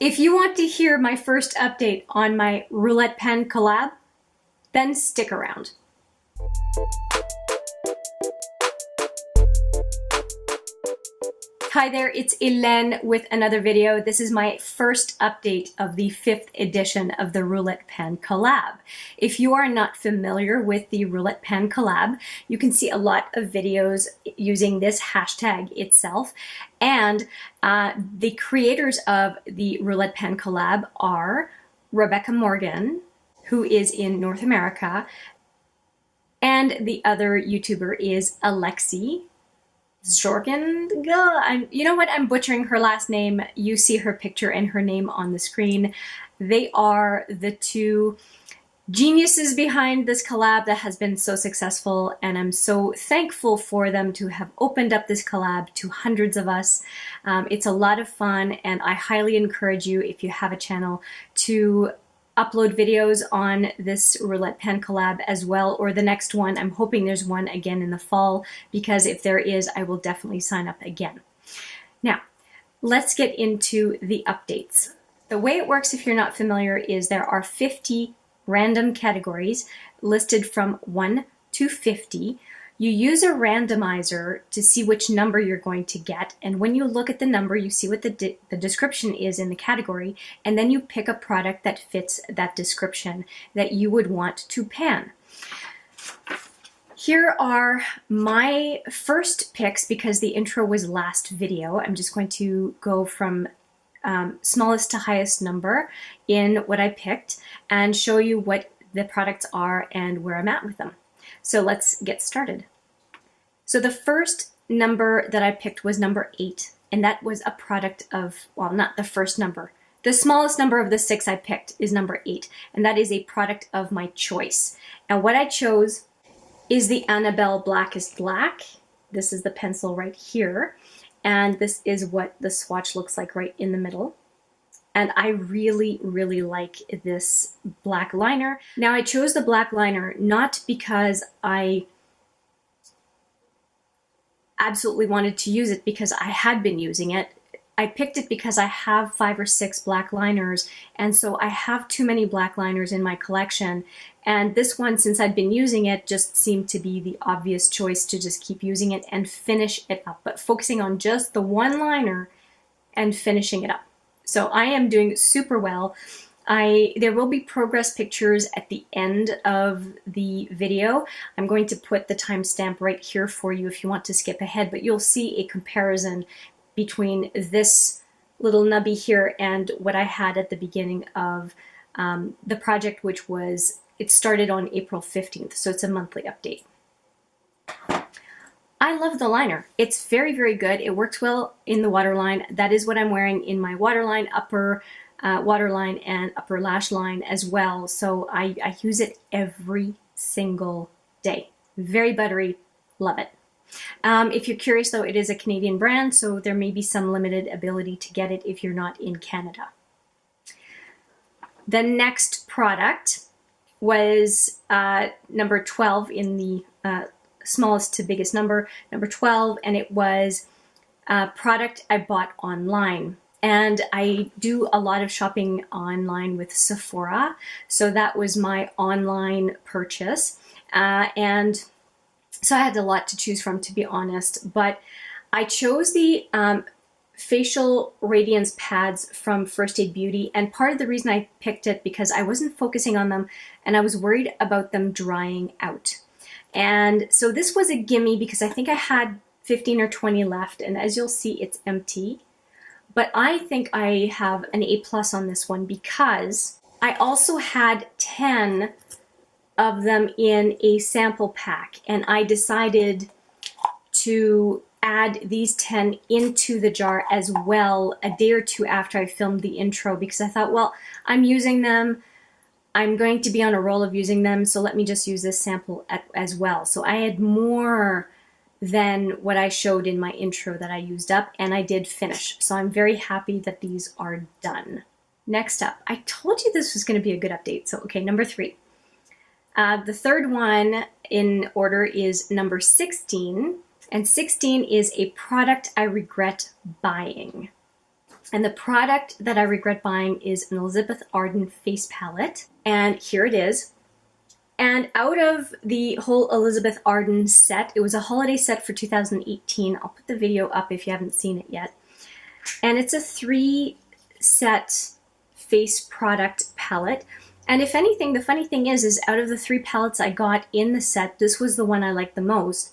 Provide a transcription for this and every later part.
If you want to hear my first update on my Roulette pen collab, then stick around. Hi there, it's Hélène with another video. This is my first update of the 5th edition of the Roulette pen collab. If you are not familiar with the Roulette pen collab, you can see a lot of videos using this hashtag itself. And the creators of the Roulette pen collab are Rebecca Morgan, who is in North America, and the other YouTuber is Alexandra Sjösten. You know what? I'm butchering her last name. You see her picture and her name on the screen. They are the two geniuses behind this collab that has been so successful, and I'm so thankful for them to have opened up this collab to hundreds of us. It's a lot of fun, and I highly encourage you, if you have a channel, to upload videos on this Roulette pen collab as well, or the next one. I'm hoping there's one again in the fall, because if there is, I will definitely sign up again. Now, let's get into the updates. The way it works, if you're not familiar, is there are 50 random categories listed from 1 to 50. You use a randomizer to see which number you're going to get, and when you look at the number, you see what the description is in the category, and then you pick a product that fits that description that you would want to pan. Here are my first picks, because the intro was last video. I'm just going to go from smallest to highest number in what I picked and show you what the products are and where I'm at with them. So let's get started. So the first number that I picked was number 8, and that was a product of, well, not the first number. The smallest number of the 6 I picked is number 8, and that is a product of my choice. And what I chose is the Annabelle Blackest Black. This is the pencil right here, and this is what the swatch looks like right in the middle. And I really, really like this black liner. Now, I chose the black liner not because I absolutely wanted to use it, because I had been using it. I picked it because I have 5 or 6 black liners, and so I have too many black liners in my collection. And this one, since I'd been using it, just seemed to be the obvious choice to just keep using it and finish it up, but focusing on just the one liner and finishing it up. So I am doing super well. There will be progress pictures at the end of the video. I'm going to put the timestamp right here for you if you want to skip ahead, but you'll see a comparison between this little nubby here and what I had at the beginning of the project, which was, it started on April 15th, so it's a monthly update. I love the liner. It's very, very good. It works well in the waterline. That is what I'm wearing in my waterline, upper waterline and upper lash line as well. So I use it every single day. Very buttery. Love it. If you're curious though, it is a Canadian brand, so there may be some limited ability to get it if you're not in Canada. The next product was number 12 in the smallest to biggest number, number 12, and it was a product I bought online. And I do a lot of shopping online with Sephora, so that was my online purchase. And so I had a lot to choose from, to be honest, but I chose the facial radiance pads from First Aid Beauty, and part of the reason I picked it because I wasn't focusing on them and I was worried about them drying out. And so this was a gimme because I think I had 15 or 20 left, and as you'll see, it's empty. But I think I have an A+ on this one because I also had 10 of them in a sample pack, and I decided to add these 10 into the jar as well a day or two after I filmed the intro, because I thought, well, I'm using them. I'm going to be on a roll of using them, so let me just use this sample as well. So I had more than what I showed in my intro that I used up, and I did finish. So I'm very happy that these are done. Next up, I told you this was going to be a good update. So, okay, number 3. The third one in order is number 16, and 16 is a product I regret buying. And the product that I regret buying is an Elizabeth Arden face palette. And here it is. And out of the whole Elizabeth Arden set, it was a holiday set for 2018. I'll put the video up if you haven't seen it yet. And it's a 3-set face product palette. And if anything, the funny thing is out of the 3 palettes I got in the set, this was the one I liked the most.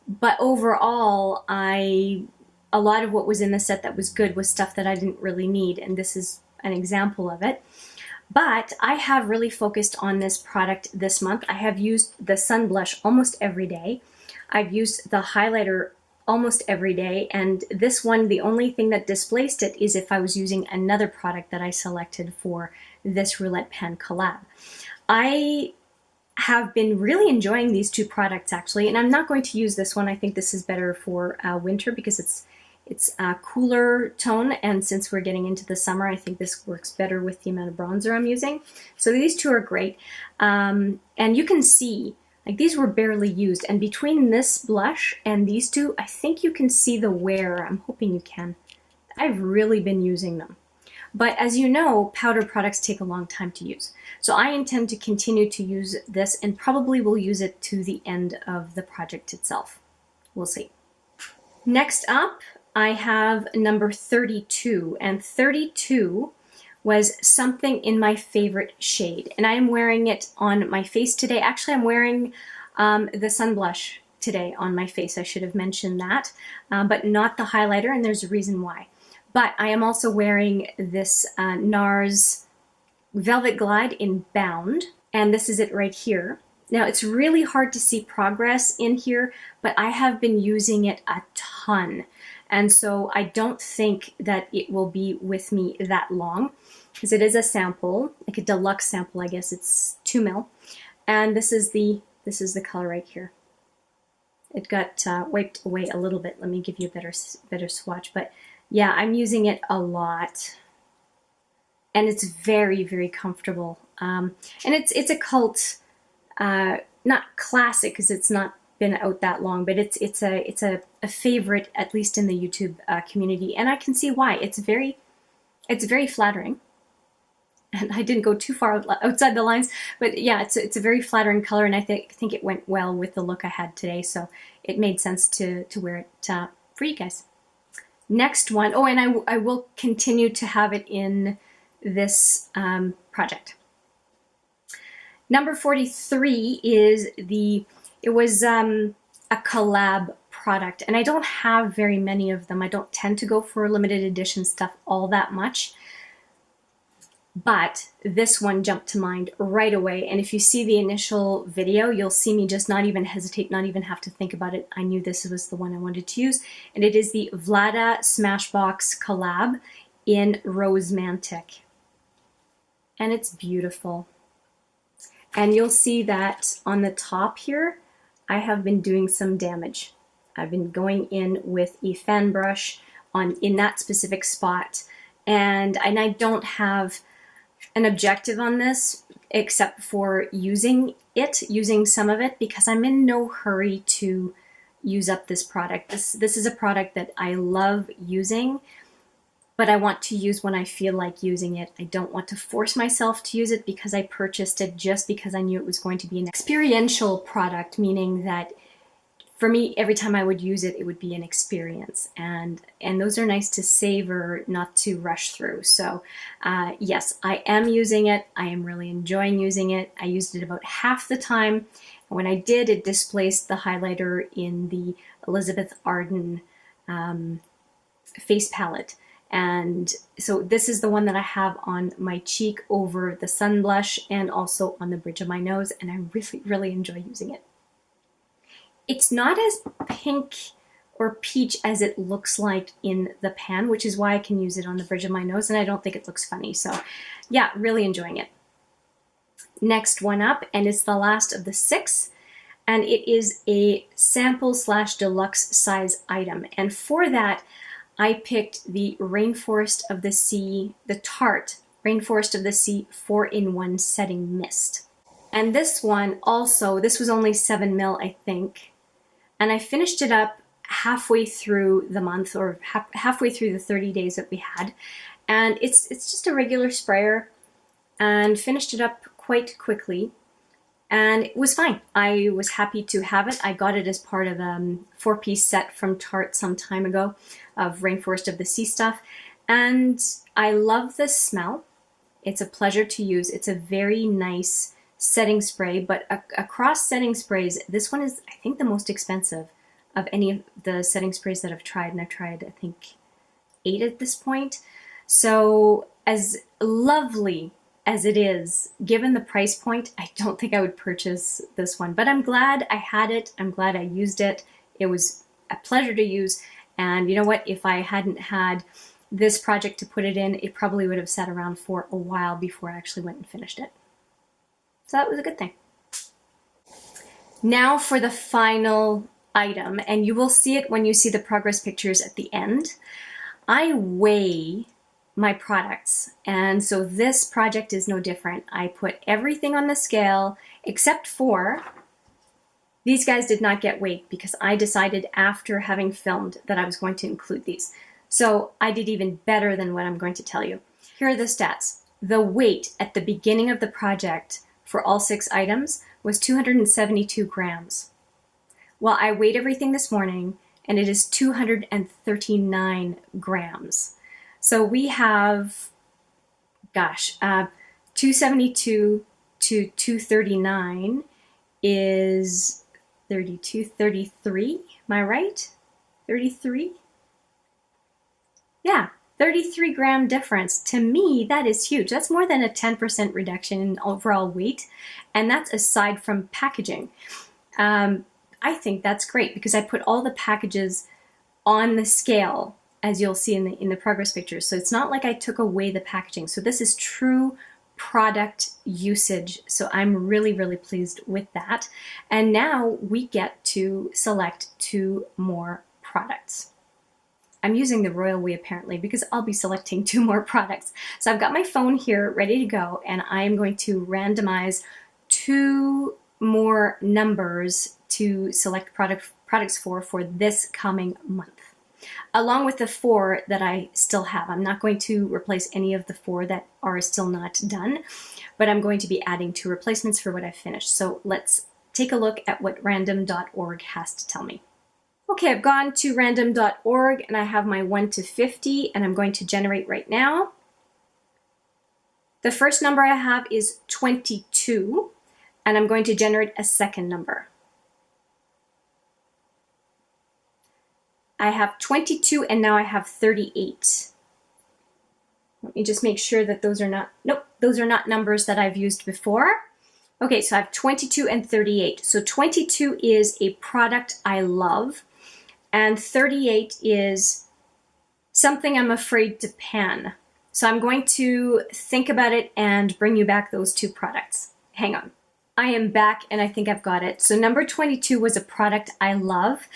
But overall, a lot of what was in the set that was good was stuff that I didn't really need, and this is an example of it. But I have really focused on this product this month. I have used the sun blush almost every day. I've used the highlighter almost every day, and this one, the only thing that displaced it is if I was using another product that I selected for this Roulette pen collab. I have been really enjoying these 2 products actually, and I'm not going to use this one. I think this is better for winter because it's a cooler tone, and since we're getting into the summer, I think this works better with the amount of bronzer I'm using. So these 2 are great, and you can see, like, these were barely used, and between this blush and these 2, I think you can see the wear. I'm hoping you can. I've really been using them. But as you know, powder products take a long time to use. So I intend to continue to use this, and probably will use it to the end of the project itself. We'll see. Next up, I have number 32, and 32 was something in my favorite shade, and I am wearing it on my face today. Actually, I'm wearing the sun blush today on my face. I should have mentioned that, but not the highlighter, and there's a reason why. But I am also wearing this NARS Velvet Glide in Bound, and this is it right here. Now, it's really hard to see progress in here, but I have been using it a ton. And so I don't think that it will be with me that long, because it is a sample, like a deluxe sample, I guess. It's 2 ml. And this is the color right here. It got wiped away a little bit. Let me give you a better swatch. But yeah, I'm using it a lot. And it's very, very comfortable. And it's a cult, not classic, because it's not been out that long, but it's a favorite, at least in the YouTube community, and I can see why. It's very flattering, and I didn't go too far outside the lines, but yeah, it's a very flattering color, and I think it went well with the look I had today, so it made sense to wear it for you guys. Next one, oh, and I will continue to have it in this project. Number 43 is it was a Collab product, and I don't have very many of them. I don't tend to go for limited edition stuff all that much, but this one jumped to mind right away. And if you see the initial video, you'll see me just not even hesitate, not even have to think about it. I knew this was the one I wanted to use, and it is the Vlada Smashbox Collab in Rosemantic, and it's beautiful. And you'll see that on the top here, I have been doing some damage. I've been going in with a fan brush in that specific spot, and I don't have an objective on this except for using some of it, because I'm in no hurry to use up this product. This is a product that I love using, but I want to use when I feel like using it. I don't want to force myself to use it because I purchased it just because I knew it was going to be an experiential product, meaning that for me, every time I would use it, it would be an experience. And those are nice to savor, not to rush through. So yes, I am using it. I am really enjoying using it. I used it about half the time. And when I did, it displaced the highlighter in the Elizabeth Arden face palette. And so this is the one that I have on my cheek over the sun blush and also on the bridge of my nose, and I really, really enjoy using it. It's not as pink or peach as it looks like in the pan, which is why I can use it on the bridge of my nose, and I don't think it looks funny. So yeah, really enjoying it. Next one up, and it's the last of the 6, and it is a sample / deluxe size item. And for that, I picked the Rainforest of the Sea, the Tarte Rainforest of the Sea 4-in-1 Setting Mist. And this one also, this was only 7 ml, I think. And I finished it up halfway through the month, or halfway through the 30 days that we had. And it's just a regular sprayer, and finished it up quite quickly. And it was fine. I was happy to have it. I got it as part of a 4-piece set from Tarte some time ago of Rainforest of the Sea stuff. And I love the smell. It's a pleasure to use. It's a very nice setting spray, but across setting sprays, this one is, I think, the most expensive of any of the setting sprays that I've tried. And I've tried, I think, 8 at this point. So as lovely as it is, given the price point, I don't think I would purchase this one. But I'm glad I had it. I'm glad I used it. It was a pleasure to use. And you know what? If I hadn't had this project to put it in, it probably would have sat around for a while before I actually went and finished it. So that was a good thing. Now for the final item, and you will see it when you see the progress pictures at the end. I weigh my products, and so this project is no different. I put everything on the scale except for these guys did not get weighed because I decided after having filmed that I was going to include these. So I did even better than what I'm going to tell you. Here are the stats. The weight at the beginning of the project for all 6 items was 272 grams. Well, I weighed everything this morning and it is 239 grams. So we have, 272 to 239 is 32, 33, am I right? 33? Yeah, 33 gram difference. To me, that is huge. That's more than a 10% reduction in overall weight, and that's aside from packaging. I think that's great because I put all the packages on the scale, as you'll see in the progress pictures. So it's not like I took away the packaging. So this is true product usage. So I'm really, really pleased with that. And now we get to select 2 more products. I'm using the royal we apparently because I'll be selecting 2 more products. So I've got my phone here ready to go, and I'm going to randomize 2 more numbers to select products for this coming month, along with the 4 that I still have. I'm not going to replace any of the 4 that are still not done, but I'm going to be adding 2 replacements for what I've finished. So let's take a look at what random.org has to tell me. Okay, I've gone to random.org and I have my 1 to 50 and I'm going to generate right now. The first number I have is 22 and I'm going to generate a second number. I have 22 and now I have 38. Let me just make sure that those are not, nope, those are not numbers that I've used before. Okay, so I have 22 and 38. So 22 is a product I love, and 38 is something I'm afraid to pan. So I'm going to think about it and bring you back those 2 products. Hang on. I am back and I think I've got it. So number 22 was a product I love.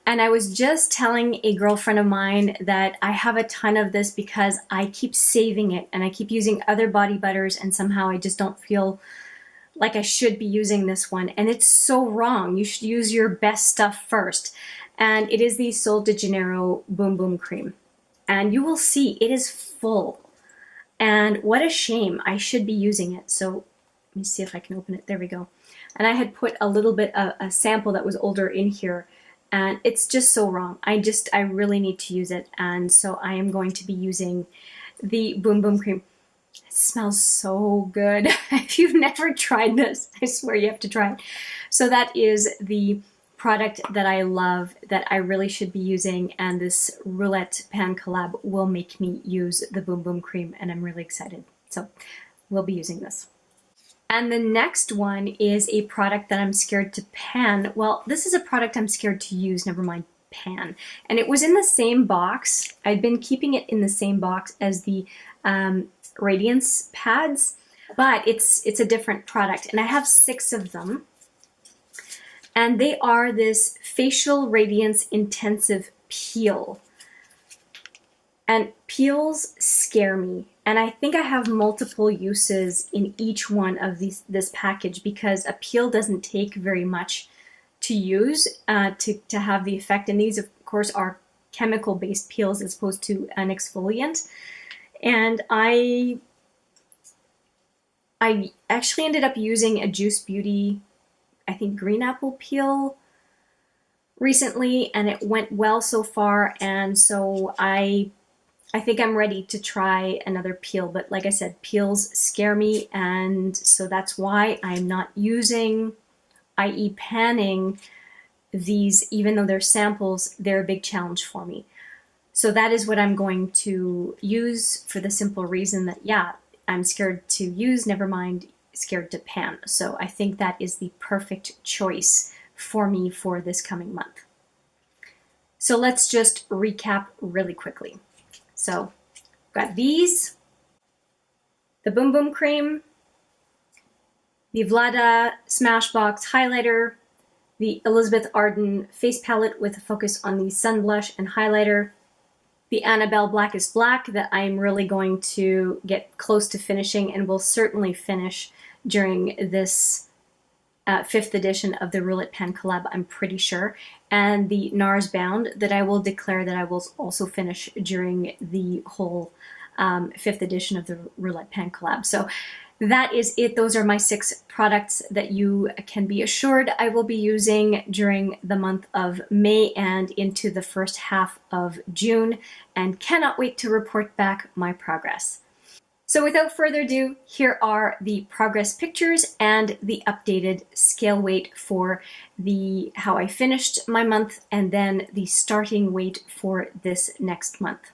And I was just telling a girlfriend of mine that I have a ton of this because I keep saving it and I keep using other body butters and somehow I just don't feel like I should be using this one. And it's so wrong. You should use your best stuff first. And it is the Sol de Janeiro Boom Boom Cream. And you will see it is full. And what a shame. I should be using it. So let me see if I can open it. There we go. And I had put a little bit of a sample that was older in here. And it's just so wrong. I really need to use it. And so I am going to be using the Boom Boom Cream. It smells so good. If you've never tried this, I swear you have to try it. So that is the product that I love, that I really should be using. And this Roulette Pan Collab will make me use the Boom Boom Cream. And I'm really excited. So we'll be using this. And the next one is a product that I'm scared to pan. Well, this is a product I'm scared to use, never mind pan. And it was in the same box. I'd been keeping it in the same box as the Radiance pads, but it's a different product. And I have 6 of them. And they are this Facial Radiance Intensive Peel. And peels scare me. And I think I have multiple uses in each one of this package because a peel doesn't take very much to use to have the effect. And these, of course, are chemical-based peels as opposed to an exfoliant. And I actually ended up using a Juice Beauty, I think, green apple peel recently, and it went well so far, and so I think I'm ready to try another peel. But like I said, peels scare me, and so that's why I'm not using, i.e. panning, these. Even though they're samples, they're a big challenge for me. So that is what I'm going to use, for the simple reason that, yeah, I'm scared to use, never mind scared to pan. So I think that is the perfect choice for me for this coming month. So let's just recap really quickly. So got these, the Boom Boom Cream, the Vlada Smashbox Highlighter, the Elizabeth Arden Face Palette with a focus on the Sun Blush and Highlighter, the Annabelle Blackest Black that I'm really going to get close to finishing and will certainly finish during this 5th edition of the Roulette Pan Collab, I'm pretty sure, and the NARS Bound that I will declare that I will also finish during the whole 5th edition of the Roulette Pan Collab. So that is it. Those are my 6 products that you can be assured I will be using during the month of May and into the first half of June, and cannot wait to report back my progress. So without further ado, here are the progress pictures and the updated scale weight for how I finished my month, and then the starting weight for this next month.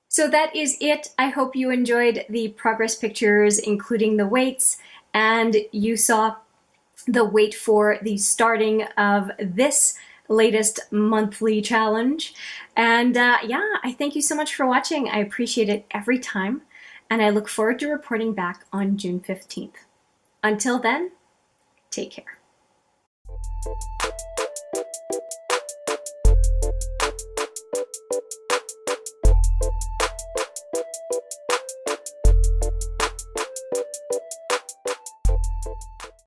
So that is it. I hope you enjoyed the progress pictures, including the weights, and you saw the weight for the starting of this latest monthly challenge. And yeah, I thank you so much for watching. I appreciate it every time, and I look forward to reporting back on June 15th. Until then, take care.